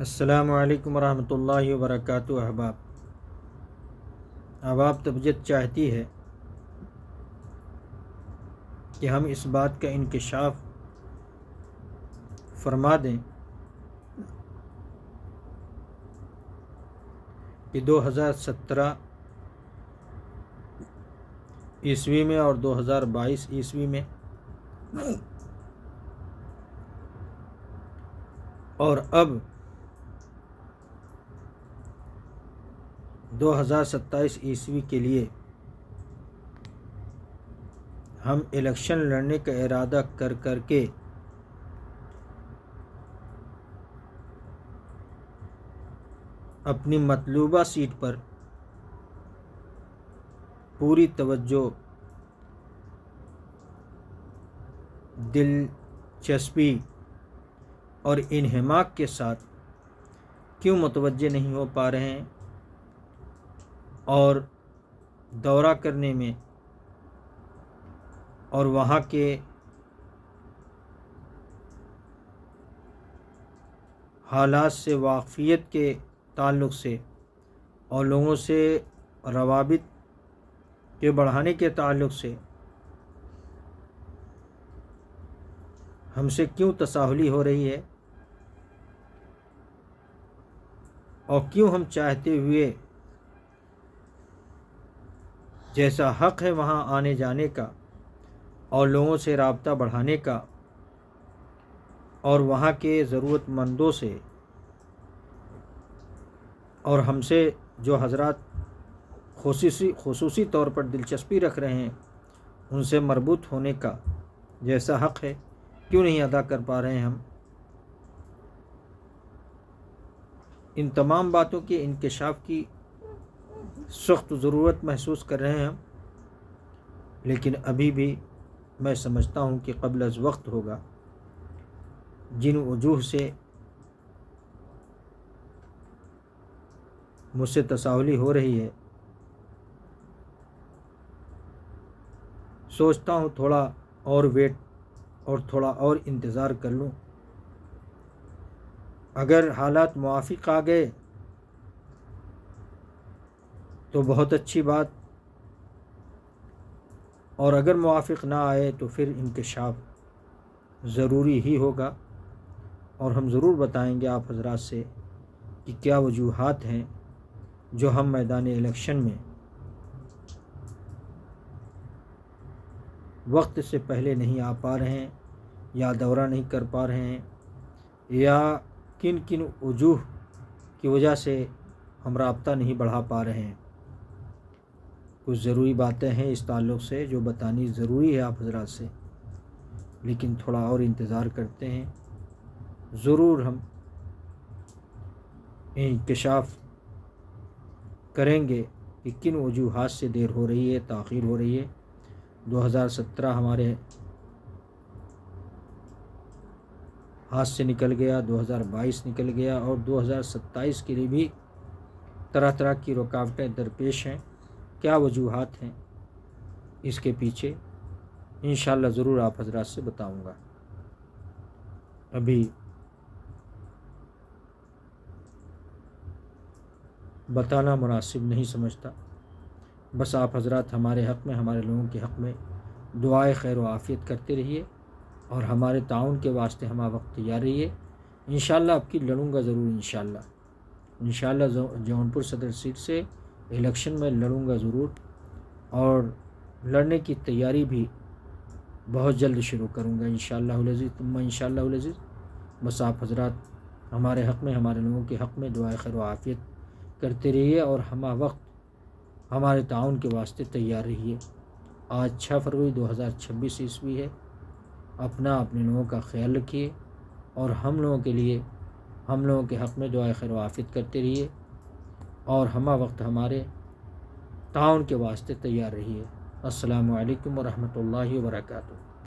السلام علیکم ورحمۃ اللہ وبرکاتہ۔ احباب، طبیعت چاہتی ہے کہ ہم اس بات کا انکشاف فرما دیں کہ 2017 عیسوی میں اور 2022 عیسوی میں اور اب 2027 عیسوی کے لیے ہم الیکشن لڑنے کا ارادہ کر کے اپنی مطلوبہ سیٹ پر پوری توجہ، دلچسپی اور انہماک کے ساتھ کیوں متوجہ نہیں ہو پا رہے ہیں اور دورہ کرنے میں اور وہاں کے حالات سے واقفیت کے تعلق سے اور لوگوں سے روابط کے بڑھانے کے تعلق سے ہم سے کیوں تساہلی ہو رہی ہے، اور کیوں ہم چاہتے ہوئے جیسا حق ہے وہاں آنے جانے کا اور لوگوں سے رابطہ بڑھانے کا اور وہاں کے ضرورت مندوں سے اور ہم سے جو حضرات خصوصی طور پر دلچسپی رکھ رہے ہیں ان سے مربوط ہونے کا جیسا حق ہے، کیوں نہیں ادا کر پا رہے ہیں ہم؟ ان تمام باتوں کے انکشاف کی سخت ضرورت محسوس کر رہے ہیں ہم، لیکن ابھی بھی میں سمجھتا ہوں کہ قبل از وقت ہوگا۔ جن وجوہ سے مجھ سے تساہلی ہو رہی ہے، سوچتا ہوں تھوڑا اور ویٹ اور تھوڑا اور انتظار کر لوں۔ اگر حالات موافق آ گئے تو بہت اچھی بات، اور اگر موافق نہ آئے تو پھر انکشاف ضروری ہی ہوگا، اور ہم ضرور بتائیں گے آپ حضرات سے کہ کیا وجوہات ہیں جو ہم میدان الیکشن میں وقت سے پہلے نہیں آ پا رہے ہیں یا دورہ نہیں کر پا رہے ہیں، یا کن کن وجوہ کی وجہ سے ہم رابطہ نہیں بڑھا پا رہے ہیں۔ کچھ ضروری باتیں ہیں اس تعلق سے جو بتانی ضروری ہے آپ حضرات سے، لیکن تھوڑا اور انتظار کرتے ہیں، ضرور ہم انکشاف کریں گے کہ کن وجوہات سے دیر ہو رہی ہے، تاخیر ہو رہی ہے۔ 2017 ہمارے ہاتھ سے نکل گیا، 2022 نکل گیا، اور 2027 کے لیے بھی طرح طرح کی رکاوٹیں درپیش ہیں۔ کیا وجوہات ہیں اس کے پیچھے، انشاءاللہ ضرور آپ حضرات سے بتاؤں گا۔ ابھی بتانا مناسب نہیں سمجھتا، بس آپ حضرات ہمارے حق میں، ہمارے لوگوں کے حق میں دعائے خیر و عافیت کرتے رہیے اور ہمارے تعاون کے واسطے ہمہ وقت تیار رہیے۔ انشاءاللہ اب کی لڑوں گا ضرور، انشاءاللہ جونپور صدر سیٹ سے الیکشن میں لڑوں گا ضرور، اور لڑنے کی تیاری بھی بہت جلد شروع کروں گا انشاءاللہ العزیز ثم انشاءاللہ العزیز۔ بس آپ حضرات ہمارے حق میں، ہمارے لوگوں کے حق میں دعائے خیر و عافیت کرتے رہیے اور ہمہ وقت ہمارے تعاون کے واسطے تیار رہیے۔ آج 6 فروری 2026 عیسوی ہے۔ اپنے لوگوں کا خیال رکھیے اور ہم لوگوں کے لیے، ہم لوگوں کے حق میں دعائے خیر و عافیت کرتے رہیے اور ہمہ وقت ہمارے تعاون کے واسطے تیار رہیے۔ السلام علیکم ورحمۃ اللہ وبرکاتہ۔